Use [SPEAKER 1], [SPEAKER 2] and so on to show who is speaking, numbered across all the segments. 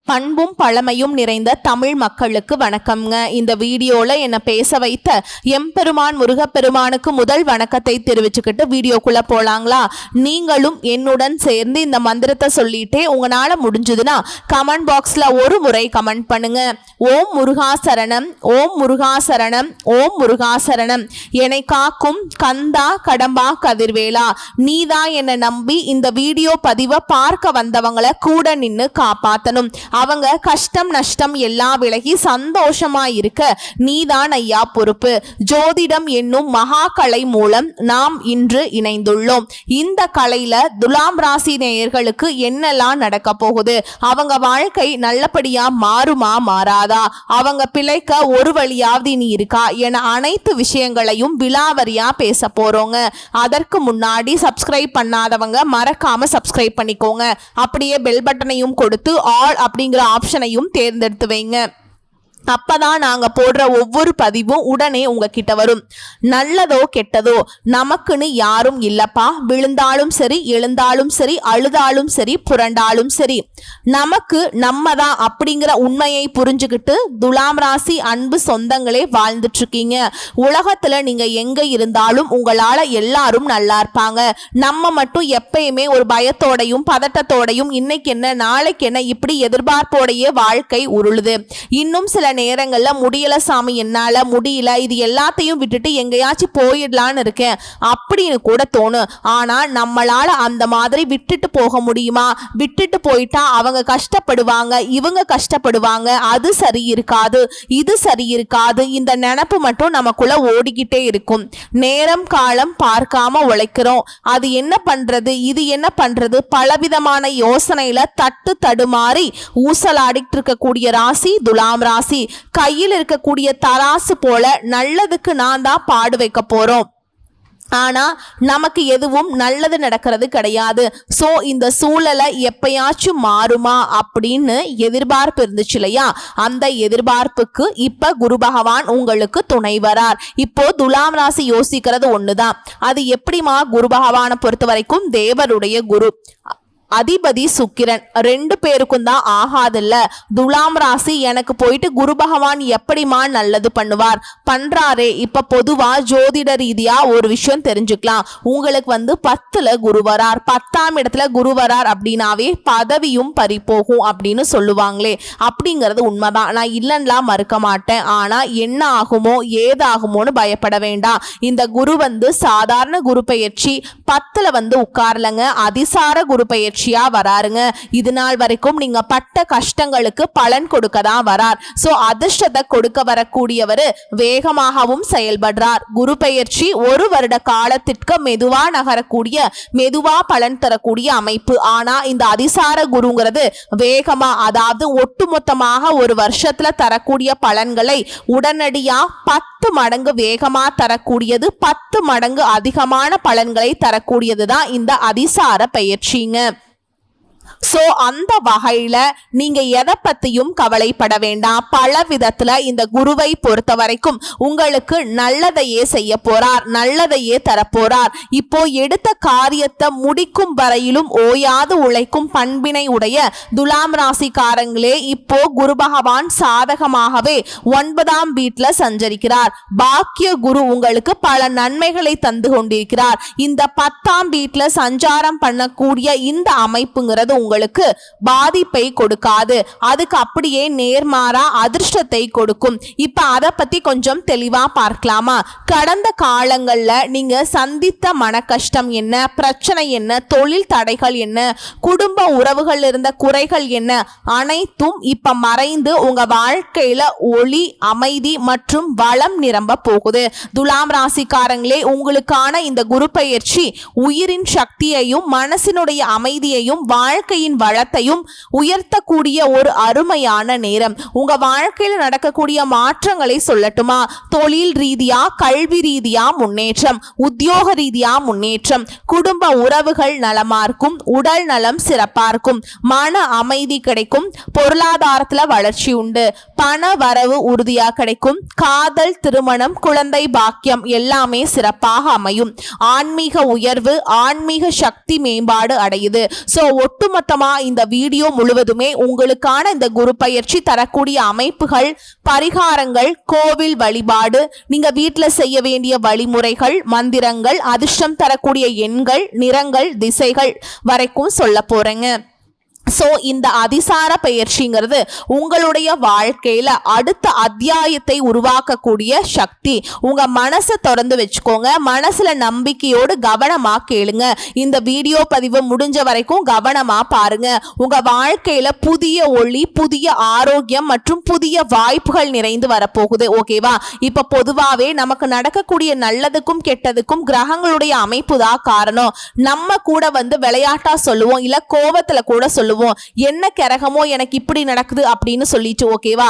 [SPEAKER 1] பண்பும் பழமையும் நிறைந்த தமிழ் மக்களுக்கு வணக்கம்ங்க. இந்த வீடியோல என்ன பேச வைத்த எம்பெருமான் முருகப்பெருமானுக்கு முதல் வணக்கத்தை தெரிவிச்சுக்கிட்டு வீடியோக்குள்ள போலாங்களா? நீங்களும் என்னுடன் சேர்ந்து இந்த மந்திரத்தை சொல்லிட்டே உங்களால முடிஞ்சதுன்னா கமெண்ட் பாக்ஸ்ல ஒரு முறை கமெண்ட் பண்ணுங்க. ஓம் முருகாசரணம், ஓம் முருகாசரணம், ஓம் முருகாசரணம். என்னை காக்கும் கந்தா கடம்பா கதிர்வேலா, நீதான் என்னை நம்பி இந்த வீடியோ பதிவை பார்க்க வந்தவங்களை கூட நின்று காப்பாத்தணும். அவங்க கஷ்டம் நஷ்டம் எல்லாம் விலகி சந்தோஷமா இருக்க நீதான் ஐயா பொறுப்பு. ஜோதிடம் என்னும் மகா கலை மூலம் நாம் இன்று இணைந்துள்ளோம். இந்த கலையில துலாம் ராசி நேயர்களுக்கு என்னெல்லாம் நடக்க போகுது, அவங்க வாழ்க்கை நல்லபடியா மாறுமா மாறாதா, அவங்க பிழைக்க ஒரு வழியாவது நீ இருக்கா என அனைத்து விஷயங்களையும் விலாவரியா பேச போறோங்க. அதற்கு முன்னாடி சப்ஸ்கிரைப் பண்ணாதவங்க மறக்காம சப்ஸ்கிரைப் பண்ணிக்கோங்க. அப்படியே பெல் பட்டனையும் கொடுத்து ஆல் அப்படிங்கிற ஆப்ஷனையும் தேர்ந்தெடுத்து வைங்க. அப்பதான் நாங்க போடுற ஒவ்வொரு பதிவும் உடனே உங்ககிட்ட வரும். நல்லதோ கெட்டதோ நமக்குன்னு யாரும் இல்லப்பா. விழுந்தாலும் சரி, எழுந்தாலும் சரி, அழுதாலும் சரி, புரண்டாலும் சரி, நமக்கு நம்ம தான் அப்படிங்கிற உண்மையை புரிஞ்சுக்கிட்டு துலாம் ராசி அன்பு சொந்தங்களே வாழ்ந்துட்டு இருக்கீங்க. உலகத்துல நீங்க எங்க இருந்தாலும் உங்களால எல்லாரும் நல்லா இருப்பாங்க. நம்ம மட்டும் எப்பயுமே ஒரு பயத்தோடையும் பதட்டத்தோடையும் இன்னைக்கு என்ன நாளைக்கு என்ன இப்படி எதிர்பார்ப்போடையே வாழ்க்கை உருளுது. இன்னும் சில நேரங்கள்ல முடியல சாமி, என்னால முடியல, இது எல்லாத்தையும் விட்டுட்டு எங்கேயாச்சும் போயிடலான்னு இருக்கேன் அப்படின்னு கூட தோணும். ஆனா நம்மளால அந்த மாதிரி விட்டுட்டு போக முடியுமா? விட்டுட்டு போயிட்டா அவங்க கஷ்டப்படுவாங்க, இவங்க கஷ்டப்படுவாங்க, அது சரி இருக்காது, இது சரி இருக்காது, இந்த நினைப்பு மட்டும் நமக்குள்ள ஓடிக்கிட்டே இருக்கும். நேரம் காலம் பார்க்காம உழைக்கிறோம். அது என்ன பண்றது, இது என்ன பண்றது, பலவிதமான யோசனையில தட்டு தடுமாறி ஊசலாடிட்டு இருக்கக்கூடிய ராசி துலாம் ராசி. கையில் இருக்கக்கூடிய தராசு போல நல்லதுக்கு நான் தான் பாடு வைக்க போறோம். ஆனா நமக்கு எதுவும் நல்லது நடக்கிறது கிடையாது. சோ இந்த சூழலை எப்பயாச்சும் மாறுமா அப்படின்னு எதிர்பார்ப்பு இருந்துச்சு இல்லையா? அந்த எதிர்பார்ப்புக்கு இப்ப குரு பகவான் உங்களுக்கு துணை வரார். இப்போ துலாம் ராசி யோசிக்கிறது ஒண்ணுதான். அது எப்படிமா? குரு பகவானை பொறுத்த வரைக்கும் தேவருடைய குரு, அதிபதி சுக்கிரன், ரெண்டு பேருக்கும் தான் ஆகாதுல்ல. துலாம் ராசி எனக்கு போயிட்டு குரு பகவான் எப்படிமா நல்லது பண்ணுவார்? பண்றாரே. இப்ப பொதுவா ஜோதிட ரீதியா ஒரு விஷயம் தெரிஞ்சுக்கலாம். உங்களுக்கு 10ல குரு வரார், 10ஆம் இடத்துல குரு வரார் அப்படின்னாவே பதவியும் பறிப்போகும் அப்படின்னு சொல்லுவாங்களே, அப்படிங்கிறது உண்மைதான். நான் இல்லைன்னா மறுக்க மாட்டேன். ஆனா என்ன ஆகுமோ ஏதாகுமோன்னு பயப்பட வேண்டாம். இந்த குரு சாதாரண குரு பெயர்ச்சி 10ல உட்கார்லங்க, அதிசார குரு பெயர்ச்சி வராருங்க. இது நாள் வரைக்கும் நீங்க பட்ட கஷ்டங்களுக்கு பலன் கொடுக்க தான் வரார். சோ அதிர்ஷ்டத்தை கொடுக்க வரக்கூடியவர் வேகமாகவும் செயல்படுறார். குரு பெயர்ச்சி ஒரு வருட காலத்திற்கு மெதுவா நகரக்கூடிய, மெதுவா பலன் தரக்கூடிய அமைப்பு. ஆனா இந்த அதிசார குருங்கிறது வேகமா, அதாவது ஒட்டுமொத்தமாக ஒரு வருஷத்துல தரக்கூடிய பலன்களை உடனடியா 10 மடங்கு வேகமா தரக்கூடியது, 10 மடங்கு அதிகமான பலன்களை தரக்கூடியது தான் இந்த அதிசார பெயர்ச்சிங்க. சோ அந்த வகையில நீங்க எதை பத்தியும் கவலைப்பட வேண்டாம். பல விதத்துல இந்த குருவை பொறுத்த வரைக்கும் உங்களுக்கு நல்லதையே செய்ய போறார், நல்லதையே தரப்போறார். இப்போ எடுத்த காரியத்தை முடிக்கும் வரையிலும் ஓயாது உழைக்கும் பண்பினை உடைய துலாம் ராசிக்காரங்களே, இப்போ குரு பகவான் சாதகமாகவே 9ஆம் வீட்டுல சஞ்சரிக்கிறார். பாக்கிய குரு உங்களுக்கு பல நன்மைகளை தந்து கொண்டிருக்கிறார். இந்த 10ஆம் வீட்டுல சஞ்சாரம் பண்ணக்கூடிய இந்த அமைப்புங்கிறது உங்களுக்கு பாதிப்பை கொடுக்காது. அதுக்கு அப்படியே நேர்மாறா அதிர்ஷ்டத்தை கொடுக்கும். இப்ப அத பத்தி கொஞ்சம் தெளிவா பார்க்கலாமா? கடந்த காலங்கள்ல நீங்க சந்தித்த மன கஷ்டம் என்ன, பிரச்சனை என்ன, தொழில் தடைகள் என்ன, குடும்ப உறவுகள் இருந்த குறைகள் என்ன, அனைத்தும் இப்ப மறைந்து உங்க வாழ்க்கையில ஒளி, அமைதி மற்றும் வளம் நிரம்ப போகுது. துலாம் ராசிக்காரங்களே, உங்களுக்கான இந்த குரு பெயர்ச்சி உயிரின் சக்தியையும் மனசினுடைய அமைதியையும் வாழ்க்கையின் வளத்தையும் உயர்த்தக்கூடிய ஒரு அருமையான நேரம். உங்க வாழ்க்கையில் நடக்கக்கூடிய மாற்றங்களை சொல்லட்டுமா? தொழில் ரீதியா, கல்வி ரீதியா முன்னேற்றம், உத்தியோக ரீதியா முன்னேற்றம், குடும்ப உறவுகள் நலமா இருக்கும், உடல் நலம் சிறப்பா இருக்கும், மன அமைதி கிடைக்கும், பொருளாதாரத்துல வளர்ச்சி உண்டு, பண வரவு உறுதியா கிடைக்கும், காதல், திருமணம், குழந்தை பாக்கியம் எல்லாமே சிறப்பாக அமையும், ஆன்மீக உயர்வு, ஆன்மீக சக்தி மேம்பாடு அடையுது. சோ ஒட்டுமொத்த ஒட்டுமொத்தமா இந்த வீடியோ முழுவதுமே உங்களுக்கான இந்த குரு பயிற்சி தரக்கூடிய அமைப்புகள், பரிகாரங்கள், கோவில் வழிபாடு, நீங்க வீட்டுல செய்ய வேண்டிய வழிமுறைகள், மந்திரங்கள், அதிர்ஷ்டம் தரக்கூடிய எண்கள், நிறங்கள், திசைகள் வரைக்கும் சொல்ல போறேங்க. சோ இந்த அதிசார பயிற்சிங்கிறது உங்களுடைய வாழ்க்கையில அடுத்த அத்தியாயத்தை உருவாக்கக்கூடிய சக்தி. உங்க மனசை திறந்து வச்சுக்கோங்க, மனசுல நம்பிக்கையோடு கவனமா கேளுங்க. இந்த வீடியோ பதிவு முடிஞ்ச வரைக்கும் கவனமா பாருங்க. உங்க வாழ்க்கையில புதிய ஒளி, புதிய ஆரோக்கியம் மற்றும் புதிய வாய்ப்புகள் நிறைந்து வரப்போகுது. ஓகேவா? இப்ப பொதுவாவே நமக்கு நடக்கக்கூடிய நல்லதுக்கும் கெட்டதுக்கும் கிரகங்களுடைய அமைப்பு தான் காரணம். நம்ம கூட விளையாட்டா சொல்லுவோம், இல்ல கோபத்துல கூட சொல்லுவோம், என்ன கிரகமோ எனக்கு இப்படி நடக்குது அப்படின்னு சொல்லிட்டு. ஓகேவா?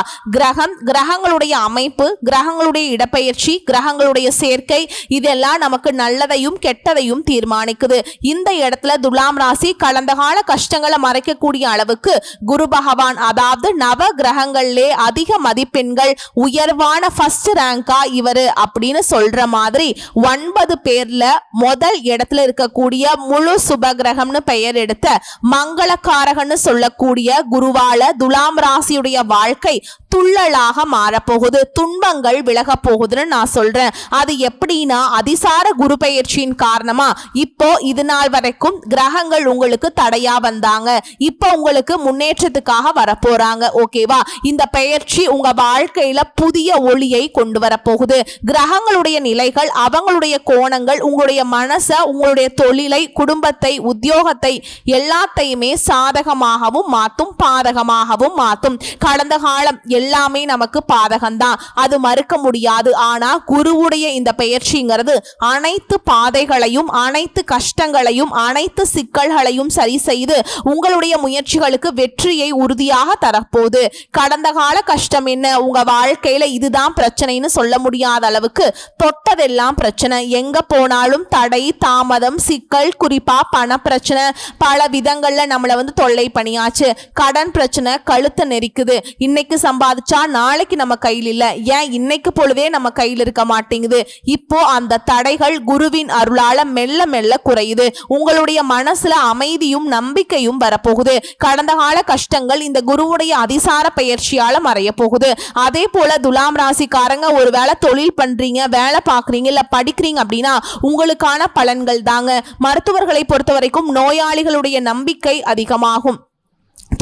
[SPEAKER 1] கிரகங்களுடைய அமைப்பு, கிரகங்களுடைய இடப்பெயர்ச்சி, கிரகங்களுடைய சேர்க்கை இதெல்லாம் நமக்கு நல்லதையும் கெட்டதையும் தீர்மானிக்குது. இந்த இடத்துல துலாம் ராசி கடந்த கால கஷ்டங்களை மறைக்கக்கூடிய அளவுக்கு குரு பகவான், அதாவது நவ கிரகங்களிலே அதிக மதிப்பெண்கள், உயர்வான ஃபர்ஸ்ட் ரேங்கா இவரு அப்படின்னு சொல்ற மாதிரி 9 பேர்ல முதல் இடத்துல இருக்கக்கூடிய முழு சுபகிரகம்னு பெயர் எடுத்த மங்களக்காரகன்னு சொல்லக்கூடிய குருவால துலாம் ராசியுடைய வாழ்க்கை துள்ளலாக மாறப்போகுது, துன்பங்கள் விலக போகுதுன்னு நான் சொல்றேன். அது எப்படின்னா, அதிசார குரு பெயர்ச்சியின் காரணமா இப்போ இது நாள் வரைக்கும் கிரகங்கள் உங்களுக்கு தடையா வந்தாங்க, இப்போ உங்களுக்கு முன்னேற்றத்துக்காக வரப்போறாங்க. ஓகேவா? இந்த பெயர்ச்சி உங்க வாழ்க்கையில புதிய ஒளியை கொண்டு வரப்போகுது. கிரகங்களுடைய நிலைகள், அவங்களுடைய கோணங்கள் உங்களுடைய மனசை, உங்களுடைய தொழிலை, குடும்பத்தை, உத்தியோகத்தை எல்லாத்தையுமே சாதகமாகவும் மாற்றும், பாதகமாகவும் மாற்றும். கடந்த காலம் எல்லாமே நமக்கு பாதகம்தான், அது மறுக்க முடியாது. ஆனா குருவுடைய இந்த பெயர்ச்சிங்கிறது அனைத்து பாதைகளையும், அனைத்து கஷ்டங்களையும், அனைத்து சிக்கல்களையும் சரி செய்து உங்களுடைய முயற்சிகளுக்கு வெற்றியை உறுதியாக தரப்போகுது. கடந்த கால கஷ்டம் என்ன, உங்க வாழ்க்கையில இதுதான் பிரச்சனைன்னு சொல்ல முடியாத அளவுக்கு தொட்டதெல்லாம் பிரச்சனை, எங்க போனாலும் தடை, தாமதம், சிக்கல், குறிப்பா பண பிரச்சனை, பல விதங்கள்ல நம்மளை தொல்லை பண்ணியாச்சு. கடன் பிரச்சனை கழுத்தை நெரிக்குது. இன்னைக்கு சம்பாதிச்சா நாளைக்கு நம்ம கையில் இல்ல, ஏன் இன்னைக்கு பொழுதே நம்ம கையில் இருக்க மாட்டேங்குது. இப்போ அந்த தடைகள் குருவின் அருளால மெல்ல மெல்ல குறையுது. உங்களுடைய மனசுல அமைதியும் நம்பிக்கையும் வரப்போகுது. கடந்த கால கஷ்டங்கள் இந்த குருவுடைய அதிசார பயிற்சியால மறைய போகுது. அதே போல துலாம் ராசிக்காரங்க ஒருவேளை தொழில் பண்றீங்க, வேலை பார்க்குறீங்க, இல்ல படிக்கிறீங்க அப்படின்னா உங்களுக்கான பலன்கள் தாங்க. மருத்துவர்களை பொறுத்த வரைக்கும் நோயாளிகளுடைய நம்பிக்கை அதிகமாகும்,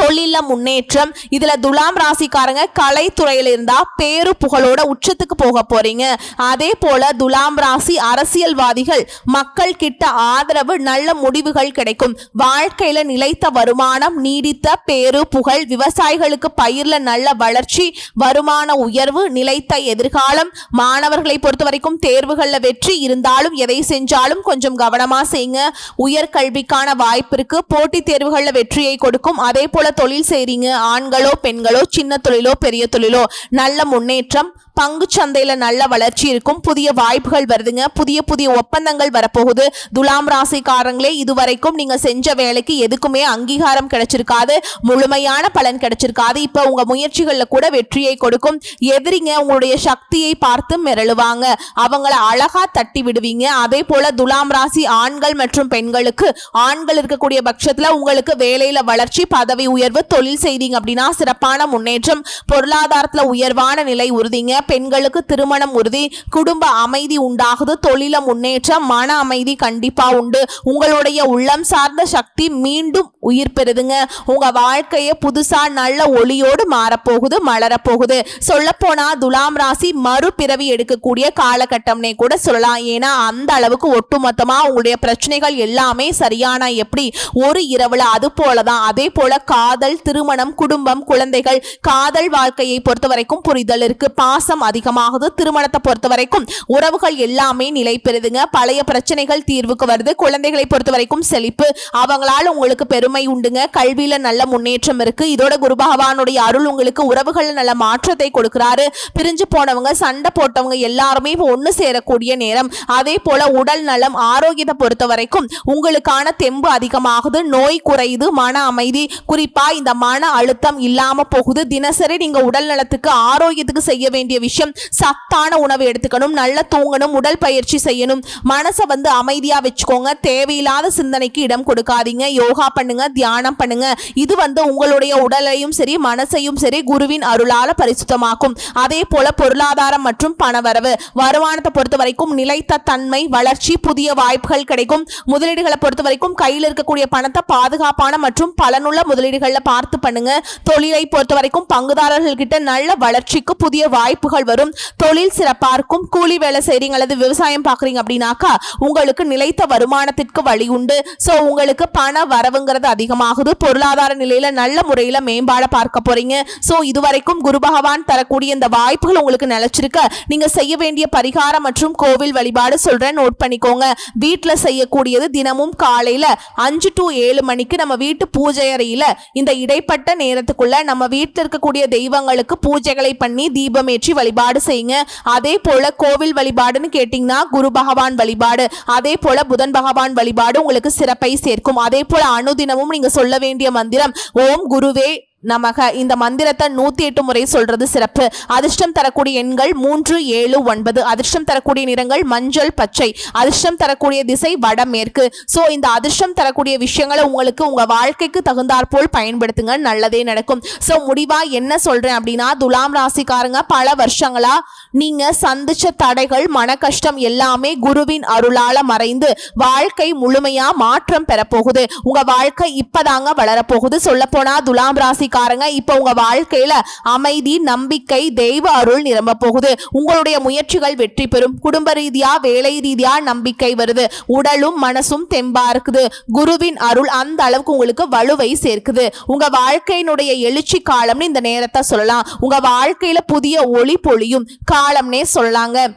[SPEAKER 1] தொழில முன்னேற்றம். இதுல துலாம் ராசிக்காரங்க கலைத்துறையில இருந்தா பேரு புகழோட உச்சத்துக்கு போக போறீங்க. அதே போல துலாம் ராசி அரசியல்வாதிகள் மக்கள் கிட்ட ஆதரவு, நல்ல முடிவுகள் கிடைக்கும். வாழ்க்கையில நிலைத்த வருமானம், நீடித்த பேரு புகழ், விவசாயிகளுக்கு பயிர்ல நல்ல வளர்ச்சி, வருமான உயர்வு, நிலைத்த எதிர்காலம். மாணவர்களை பொறுத்த வரைக்கும் தேர்வுகள்ல வெற்றி இருந்தாலும் எதை செஞ்சாலும் கொஞ்சம் கவனமா செய்யுங்க. உயர்கல்விக்கான வாய்ப்பு இருக்கு, போட்டித் தேர்வுகள்ல வெற்றியை கொடுக்கும். அதே போல தொழில் செய்றீங்க, ஆண்களோ பெண்களோ, சின்ன தொழிலோ பெரிய தொழிலோ, நல்ல முன்னேற்றம். பங்கு சந்தையில நல்ல வளர்ச்சி இருக்கும், புதிய வாய்ப்புகள் வருதுங்க, புதிய புதிய ஒப்பந்தங்கள் வரப்போகுது. துலாம் ராசிக்காரங்களே, இதுவரைக்கும் நீங்க செஞ்ச வேலைக்கு எதுக்குமே அங்கீகாரம் கிடைச்சிருக்காது, முழுமையான பலன் கிடைச்சிருக்காது. இப்ப உங்க முயற்சிகள்ல கூட வெற்றியை கொடுக்கும். எதிரிங்க உங்களுடைய சக்தியை பார்த்து மிரளுவாங்க, அவங்கள அழகா தட்டி விடுவீங்க. அதே போல துலாம் ராசி ஆண்கள் மற்றும் பெண்களுக்கு, ஆண்கள் இருக்கக்கூடிய பட்சத்துல உங்களுக்கு வேலையில வளர்ச்சி, பதவி உயர்வு, தொழில் செய்தீங்க அப்படின்னா சிறப்பான முன்னேற்றம், பொருளாதாரத்துல உயர்வான நிலை உறுதிங்க. பெண்களுக்கு திருமணம் உறுதி, குடும்ப அமைதி உண்டாகுது, தொழில முன்னேற்றம், மன அமைதி கண்டிப்பா உண்டு. உங்களுடைய உள்ளம் சார்ந்த சக்தி மீண்டும் உயிர் பெறுதுங்க. உங்க வாழ்க்கையை புதுசா நல்ல ஒளியோடு மாறப்போகுது, மலரப்போகுது. சொல்ல போனா துலாம் ராசி மறுபிறவி எடுக்கக்கூடிய காலகட்டம்னே கூட சொல்லலாம். ஏன்னா அந்த அளவுக்கு ஒட்டுமொத்தமா உங்களுடைய பிரச்சனைகள் எல்லாமே சரியான எப்படி ஒரு இரவுல அது போலதான். அதே போல காதல், திருமணம், குடும்பம், குழந்தைகள், காதல் வாழ்க்கையை பொறுத்த வரைக்கும் புரிதல் இருக்கு, பாசம் அதிகமாகுது. திருமணத்தை பொறுத்த வரைக்கும் உறவுகள் எல்லாமே நிலை பெறுதுங்க. பழைய பிரச்சனைகள் தீர்வுக்கு வருது. குழந்தைகளை பொறுத்த வரைக்கும் செழிப்பு, அவங்களால உங்களுக்கு பெருமை உண்டுங்க. கல்வியில நல்ல முன்னேற்றம் இருக்கு. இதோட குரு பகவானுடைய அருள் உங்களுக்கு உறவுகள் நல்ல மாற்றத்தை கொடுக்கிறாரு. பிரிஞ்சு போனவங்க, சண்டை போட்டவங்க எல்லாருமே ஒன்னு சேரக்கூடிய நேரம். அதே போல உடல் நலம், ஆரோக்கியத்தை பொறுத்த வரைக்கும் உங்களுக்கான தெம்பு அதிகமாகுது, நோய் குறையுது, மன அமைதி, குறிப்பா இந்த மன அழுத்தம் இல்லாம போகுது. தினசரி நீங்க உடல் நலத்துக்கு, ஆரோக்கியத்துக்கு செய்ய வேண்டிய விஷயம் சத்தான உணவு எடுத்துக்கணும், நல்லா தூங்கணும், உடல் பயிற்சி செய்யணும், மனசை வந்து அமைதியா வச்சுக்கோங்க, தேவையில்லாத சிந்தனைக்கு இடம் கொடுக்காதீங்க, யோகா பண்ணுங்க, தியானம் பண்ணுங்க. இது வந்து உங்களுடைய உடலையும் சரி மனசையும் சரி குருவின் அருளால பரிசுத்தமாக்கும். அதே போல பொருளாதாரம் மற்றும் பணவரவு, வருமானத்தை பொறுத்த வரைக்கும் நிலைத்த தன்மை, வளர்ச்சி, புதிய வாய்ப்புகள் கிடைக்கும். முதலீடுகளை பொறுத்த வரைக்கும் கையில் இருக்கக்கூடிய பணத்தை பாதுகாப்பான மற்றும் பலனுள்ள முதலீடுகள்ல பார்த்து பண்ணுங்க. தொழிலை பொறுத்த வரைக்கும் பங்குதாரர்கள் கிட்ட நல்ல வளர்ச்சிக்கு புதிய வாய்ப்புகள் வரும். தொழில் சிறப்பா இருக்கும். கூலி வேலை செய்றீங்க அல்லது விவசாயம் பாக்குறீங்க அப்படின்னாக்கா உங்களுக்கு நிலைத்த வருமானத்திற்கு வழி உண்டு. சோ உங்களுக்கு பண வரவுங்கிறது அதிகமாகுது. பொருளாதார நிலையில நல்ல முறையில மேம்பாட பார்க்க போறீங்க. சோ இதுவரைக்கும் குரு பகவான் தரக்கூடிய இந்த வாய்ப்புகள் உங்களுக்கு நிலைச்சிருக்க நீங்க செய்ய வேண்டிய பரிகாரம் மற்றும் கோவில் வழிபாடு சொல்றேன், நோட் பண்ணிக்கோங்க. வீட்டுல செய்யக்கூடியது தினமும் காலையில 5 to 7 மணிக்கு நம்ம வீட்டு பூஜை அறையில இந்த இடைப்பட்ட நேரத்துக்குள்ள நம்ம வீட்டில் இருக்கக்கூடிய தெய்வங்களுக்கு பூஜைகளை பண்ணி தீபம் ஏற்றி வழிபாடு செய்யுங்க. அதே போல கோவில் வழிபாடுன்னு கேட்டீங்கன்னா குரு பகவான் வழிபாடு, அதே போல புதன் பகவான் வழிபாடு உங்களுக்கு சிறப்பை சேர்க்கும். அதே போல அனுதினமும் நீங்க சொல்ல வேண்டிய மந்திரம் ஓம் குருவே நமக. இந்த மந்திரத்தை 108 முறை சொல்றது சிறப்பு. அதிர்ஷ்டம் தரக்கூடிய எண்கள் 3, 7, 9. அதிர்ஷ்டம் தரக்கூடிய நிறங்கள் மஞ்சள், பச்சை. அதிர்ஷ்டம் தரக்கூடிய திசை வடமேற்கு. சோ இந்த அதிர்ஷ்டம் தரக்கூடிய விஷயங்களை உங்களுக்கு உங்க வாழ்க்கைக்கு தகுந்தாற்போல் பயன்படுத்துங்க, நல்லதே நடக்கும். சோ முடிவா என்ன சொல்றேன் அப்படின்னா, துலாம் ராசிக்காரங்க பல வருஷங்களா நீங்க சந்திச்ச தடைகள், மன கஷ்டம் எல்லாமே குருவின் அருளால மறைந்து வாழ்க்கை முழுமையா மாற்றம் பெறப்போகுது. உங்க வாழ்க்கை இப்பதாங்க வளரப்போகுது. சொல்ல போனா துலாம் ராசி இப்ப உங்க வாழ்க்கையில அமைதி, நம்பிக்கை, தெய்வ அருள் நிரம்ப போகுது. உங்களுடைய முயற்சிகள் வெற்றி பெறும். குடும்ப ரீதியா, வேலை ரீதியா நம்பிக்கை வருது. உடலும் மனசும் தெம்பா இருக்குது. குருவின் அருள் அந்த அளவுக்கு உங்களுக்கு வலுவை சேர்க்குது. உங்க வாழ்க்கையினுடைய எழுச்சி காலம்னு இந்த நேரத்தை சொல்லலாம். உங்க வாழ்க்கையில புதிய ஒளி பொழியும் காலம்னே சொல்லலாங்க.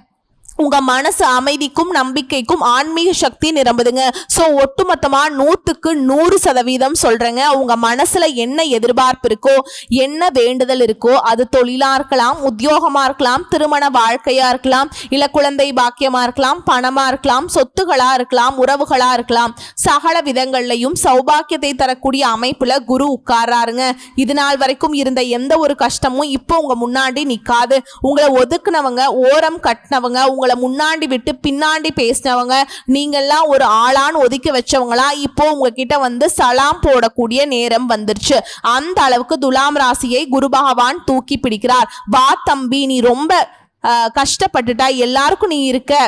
[SPEAKER 1] உங்க மனசு அமைதிக்கும் நம்பிக்கைக்கும் ஆன்மீக சக்தி நிரம்புதுங்க. சோ ஒட்டுமொத்தமா 100க்கு 100% சொல்றேங்க. உங்க மனசுல என்ன எதிர்பார்ப்பு இருக்கோ, என்ன வேண்டுதல் இருக்கோ, அது தொழிலா இருக்கலாம், உத்தியோகமா இருக்கலாம், திருமண வாழ்க்கையா இருக்கலாம், இல்ல குழந்தை பாக்கியமா இருக்கலாம், பணமா இருக்கலாம், சொத்துகளா இருக்கலாம், உறவுகளா இருக்கலாம், சகல விதங்கள்லையும் சௌபாக்கியத்தை தரக்கூடிய அமைப்புல குரு உட்காராருங்க. இது நாள் வரைக்கும் இருந்த எந்த ஒரு கஷ்டமும் இப்போ உங்க முன்னாடி நிக்காது. உங்களை ஒதுக்குனவங்க, ஓரம் கட்டினவங்க, உங்களை முன்னாடி விட்டு பின்னாடி பேசினவங்க, நீங்கெல்லாம் ஒரு ஆளான் ஒதுக்கி வச்சவங்களா இப்போ உங்ககிட்ட வந்து சலாம் போடக்கூடிய நேரம் வந்துருச்சு. அந்த அளவுக்கு துலாம் ராசியை குரு பகவான் தூக்கி பிடிக்கிறார். வா தம்பி, நீ ரொம்ப கஷ்டப்பட்டுட்டா, எல்லாருக்கும் நீ இருக்க,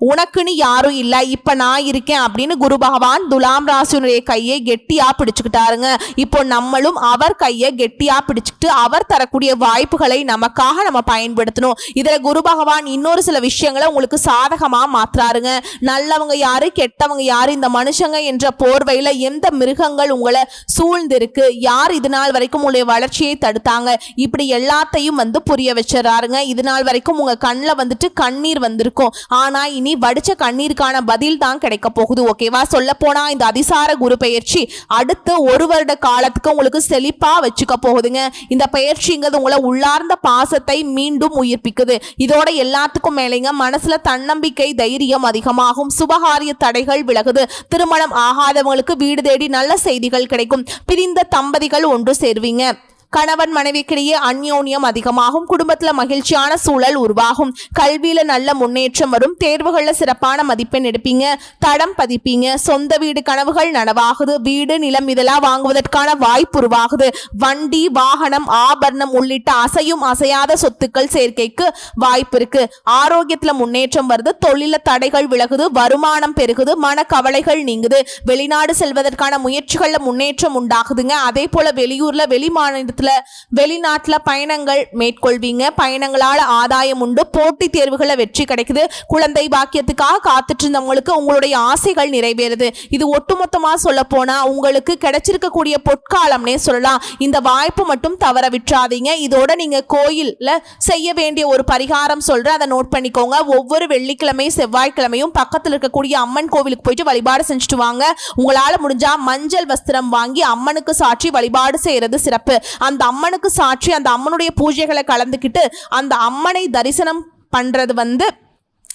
[SPEAKER 1] உனக்குன்னு யாரும் இல்லை, இப்ப நான் இருக்கேன் அப்படின்னு குரு பகவான் துலாம் ராசியுடைய கையை கெட்டியா பிடிச்சுக்கிட்டாருங்க. இப்போ நம்மளும் அவர் கையை கெட்டியா பிடிச்சுக்கிட்டு அவர் தரக்கூடிய வாய்ப்புகளை நமக்காக நம்ம பயன்படுத்தணும். இதுல குரு பகவான் இன்னொரு சில விஷயங்களை உங்களுக்கு சாதகமா மாத்துறாருங்க. நல்லவங்க யாரு, கெட்டவங்க யாரு, இந்த மனுஷங்க என்ற போர்வையில எந்த மிருகங்கள் உங்களை சூழ்ந்திருக்கு, யார் இது நாள் வரைக்கும் உங்களுடைய வளர்ச்சியை தடுத்தாங்க, இப்படி எல்லாத்தையும் வந்து புரிய வச்சிடறாருங்க. இது நாள் வரைக்கும் உங்க கண்ணில் வந்துட்டு கண்ணீர் வந்திருக்கும். ஆனா நீ வடிச்ச கண்ணீருக்கான பதில் தான் கிடைக்க போகுது. ஓகேவா? சொல்ல போனா இந்த அதிசார குரு பெயர்ச்சி அடுத்து 1 வருட காலத்துக்கு உங்களுக்கு செழிப்பா வச்சுக்க போகுதுங்க. இந்த பெயர்ச்சிங்கிறது உங்களை உள்ளார்ந்த பாசத்தை மீண்டும் உயிர்ப்பிக்குது. இதோட எல்லாத்துக்கும் மேலேங்க மனசுல தன்னம்பிக்கை, தைரியம் அதிகமாகும். சுபகாரிய தடைகள் விலகுது. திருமணம் ஆகாதவங்களுக்கு வீடு தேடி நல்ல செய்திகள் கிடைக்கும். பிரிந்த தம்பதிகள் ஒன்று சேர்வீங்க. கணவன் மனைவிக்கிடையே அந்யோன்யம் அதிகமாகும். குடும்பத்துல மகிழ்ச்சியான சூழல் உருவாகும். கல்வியில நல்ல முன்னேற்றம் வரும். தேர்வுகள்ல சிறப்பான மதிப்பெண் எடுப்பீங்க. தடம் பதிப்பீங்க. சொந்த வீடு கனவுகள் நனவாகுது. வீடு, நிலம் இதெல்லாம் வாங்குவதற்கான வாய்ப்பு உருவாகுது. வண்டி, வாகனம், ஆபரணம் உள்ளிட்ட அசையும் அசையாத சொத்துக்கள் சேர்க்கைக்கு வாய்ப்பு இருக்கு. ஆரோக்கியத்துல முன்னேற்றம் வருது. தொழில தடைகள் விலகுது. வருமானம் பெருகுது. மன கவலைகள் நீங்குது. வெளிநாடு செல்வதற்கான முயற்சிகள்ல முன்னேற்றம் உண்டாகுதுங்க. அதே போல வெளியூர்ல, வெளிமாநிலத்துல, வெளிநாட்டுல பயணங்கள் மேற்கொள்வீங்க. பயணங்களால ஆதாயம் உண்டு. போட்டி தேர்வுகளை வெற்றி கிடைக்குது. குழந்தை பாக்கியத்துக்காக காத்துட்டு இருந்தவங்களுக்கு உங்களுடைய ஆசைகள் நிறைவேறுது. இது ஒட்டுமொத்தமா சொல்ல போனா உங்களுக்கு கிடைச்சிருக்கக்கூடிய பொற்காலம்னே சொல்லலாம். இந்த வாய்ப்பு மட்டும் தவற விட்டுறாதீங்க. இதோட நீங்க கோயில்ல செய்ய வேண்டிய ஒரு பரிகாரம் சொல்றேன், அதை நோட் பண்ணிக்கோங்க. ஒவ்வொரு வெள்ளிக்கிழமை, செவ்வாய்க்கிழமையும் பக்கத்தில் இருக்கக்கூடிய அம்மன் கோவிலுக்கு போயிட்டு வழிபாடு செஞ்சுட்டு வாங்க. உங்களால முடிஞ்சா மஞ்சள் வஸ்திரம் வாங்கி அம்மனுக்கு சாட்சி வழிபாடு செய்யறது சிறப்பு. அந்த அம்மனுக்கு சாட்சி அந்த அம்மனுடைய பூஜைகளை கலந்துக்கிட்டு அந்த அம்மனை தரிசனம் பண்றது வந்து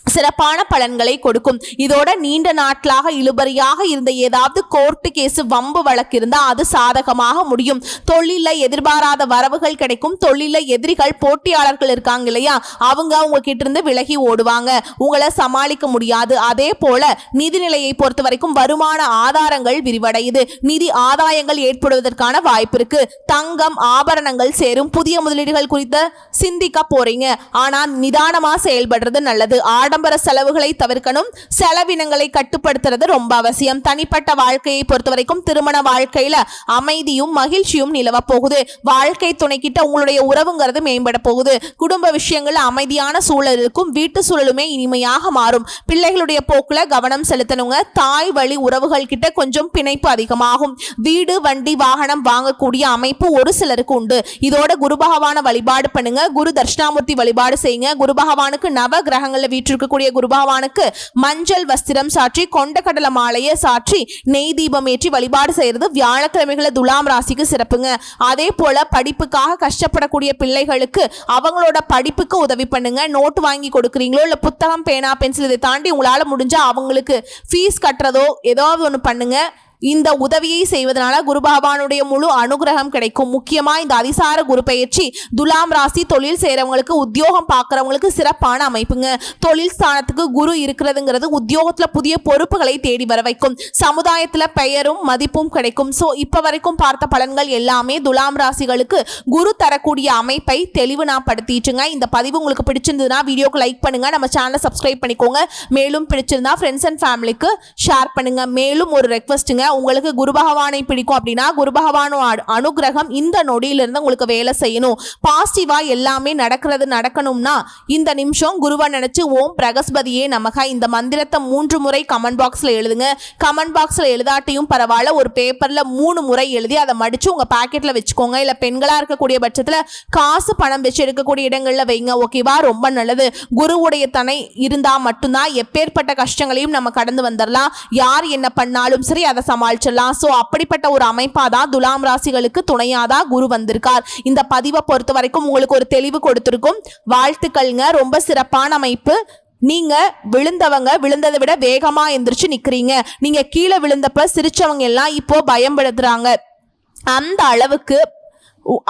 [SPEAKER 1] சிறப்பான பலன்களை கொடுக்கும். இதோட நீண்ட நாட்களாக இழுபறியாக இருந்த ஏதாவது கோர்ட்டு கேஸ் வம்பு வழக்கு இருந்தா அது சாதகமாக முடியும். தொழில எதிர்பாராத வரவுகள் கிடைக்கும். தொழில எதிரிகள் போட்டியாளர்கள் இருக்காங்க இல்லையா, அவங்க உங்ககிட்ட இருந்து விலகி ஓடுவாங்க. உங்களை சமாளிக்க முடியாது. அதே போல நிதிநிலையை பொறுத்த வரைக்கும் வருமான ஆதாரங்கள் விரிவடையுது. நிதி ஆதாயங்கள் ஏற்படுவதற்கான வாய்ப்பு இருக்கு. தங்கம் ஆபரணங்கள் சேரும். புதிய முதலீடுகள் குறித்து சிந்திக்க போறீங்க. ஆனா நிதானமா செயல்படுறது நல்லது. ஆடம்பர செலவுகளை தவிர்க்கணும். செலவினங்களை கட்டுப்படுத்துறது ரொம்ப அவசியம். தனிப்பட்ட வாழ்க்கையை பொறுத்த வரைக்கும் திருமண வாழ்க்கையில அமைதியும் மகிழ்ச்சியும் நிலவ போகுது. வாழ்க்கை துணைக்கிட்ட உங்களுடைய உறவுங்கிறது மேம்பட போகுது. குடும்ப விஷயங்கள் அமைதியான சூழல் இருக்கும். வீட்டு சூழலுமே இனிமையாக மாறும். பிள்ளைகளுடைய போக்குல கவனம் செலுத்தணுங்க. தாய் வழி உறவுகள் கிட்ட கொஞ்சம் பிணைப்பு அதிகமாகும். வீடு வண்டி வாகனம் வாங்கக்கூடிய அமைப்பு ஒரு சிலருக்கு உண்டு. இதோட குரு பகவான வழிபாடு பண்ணுங்க. குரு தட்சிணாமூர்த்தி வழிபாடு செய்யுங்க. குரு பகவானுக்கு நவ கிரகங்கள்ல வீற்றிருக்கக்கூடிய குரு பகவானுக்கு மஞ்சள் வஸ்திரம் சாற்றி கொண்ட கடலை மாலையை சாற்றி நெய் தீபம் ஏற்றி வழிபாடு செய்யறது வியாழக்கிழமைகளை துலாம் ராசிக்கு சிறப்புங்க. அதே போல படிப்புக்காக கஷ்டப்படக்கூடிய பிள்ளைகளுக்கு அவங்களோட படிப்புக்கு உதவி பண்ணுங்க. நோட்டு வாங்கி கொடுக்குறீங்களோ இல்ல புத்தகம் பேனா பென்சில் இதை தாண்டி உங்களால முடிஞ்சா அவங்களுக்கு ஃபீஸ் கட்டுறதோ ஏதாவது ஒன்று பண்ணுங்க. இந்த உதவியை செய்வதனால குரு பகவானுடைய முழு அனுகிரகம் கிடைக்கும். முக்கியமா இந்த அதிசார குரு பெயர்ச்சி துலாம் ராசி தொழில் செய்யறவங்களுக்கு உத்தியோகம் பார்க்கறவங்களுக்கு சிறப்பான அமைப்புங்க. தொழில் ஸ்தானத்துக்கு குரு இருக்கிறதுங்கிறது உத்தியோகத்துல புதிய பொறுப்புகளை தேடி வர வைக்கும். சமுதாயத்துல பெயரும் மதிப்பும் கிடைக்கும். சோ இப்ப வரைக்கும் பார்த்த பலன்கள் எல்லாமே துலாம் ராசிகளுக்கு குரு தரக்கூடிய அமைப்பை தெளிவு நான் படுத்திட்டுங்க. இந்த பதிவு உங்களுக்கு பிடிச்சிருந்ததுன்னா வீடியோக்கு லைக் பண்ணுங்க. நம்ம சேனலை சப்ஸ்கிரைப் பண்ணிக்கோங்க. மேலும் பிடிச்சிருந்தா ஃப்ரெண்ட்ஸ் அண்ட் ஃபேமிலிக்கு ஷேர் பண்ணுங்க. மேலும் ஒரு ரெக்வஸ்ட்டுங்க, உங்களுக்கு குரு பகவானை பிடிக்கும் அப்படின்னா குரு பகவானோட அனுகிரகம் இந்த நொடியிலிருந்து உங்களுக்கு வேலை செய்யணும். பாசிட்டிவா எல்லாமே நடக்கணும்னா இந்த நிமிஷம் குருவை நினைச்சு ஓம் பிரகஸ்பதியே நமக இந்த மந்திரத்தை 3 முறை கமெண்ட் பாக்ஸ்ல எழுதுங்க. கமெண்ட் பாக்ஸ்ல எழுதாட்டியும் பரவாயில்ல, ஒரு பேப்பர்ல 3 முறை எழுதி அதை மடிச்சு உங்க பாக்கெட்ல வச்சுக்கோங்க. இல்ல பெண்களா இருக்கக்கூடிய பட்சத்துல காசு பணம் வச்சு எடுக்கக்கூடிய இடங்கள்ல வைங்க. ஓகேவா, ரொம்ப நல்லது. குருவுடைய துணை இருந்தா மட்டும்தான் எப்பேற்பட்ட கஷ்டங்களையும் நம்ம கடந்து வந்துடலாம். யார் என்ன பண்ணாலும் சரி அதை சமாளிச்சிடலாம். சோ அப்படிப்பட்ட ஒரு அமைப்பாதான் துலாம் ராசிகளுக்கு துணையாதான் குரு வந்திருக்கார். இந்த பதிவை பொறுத்த வரைக்கும் உங்களுக்கு ஒரு தெளிவு கொடுத்திருக்கும். வாழ்த்துக்கள்ங்க. ரொம்ப சிறப்பான அமைப்பு. நீங்க விழுந்ததை விட வேகமா எந்திரிச்சு நிக்கிறீங்க. நீங்க கீழே விழுந்தப்ப சிரிச்சவங்க எல்லாம் இப்போ பயன்படுத்துறாங்க. அந்த அளவுக்கு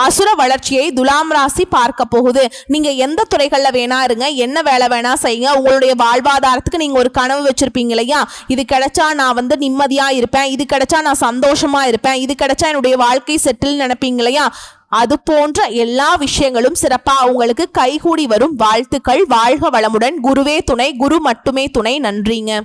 [SPEAKER 1] அசுர வளர்ச்சியை துலாம் ராசி பார்க்க போகுது. நீங்க எந்த துறைகள்ல வேணா இருங்க, என்ன வேலை வேணா செய்யுங்க. உங்களுடைய வாழ்வாதாரத்துக்கு நீங்க ஒரு கனவு வச்சிருப்பீங்க இல்லையா, இது கிடைச்சா நான் நிம்மதியா இருப்பேன், இது கிடைச்சா நான் சந்தோஷமா இருப்பேன், இது கிடைச்சா என்னுடைய வாழ்க்கை செட்டில் நினைப்பீங்க இல்லையா, அது போன்ற எல்லா விஷயங்களும் சிறப்பா உங்களுக்கு கைகூடி வரும். வாழ்த்துக்கள். வாழ்க வளமுடன். குருவே துணை, குரு மட்டுமே துணை. நன்றிங்க.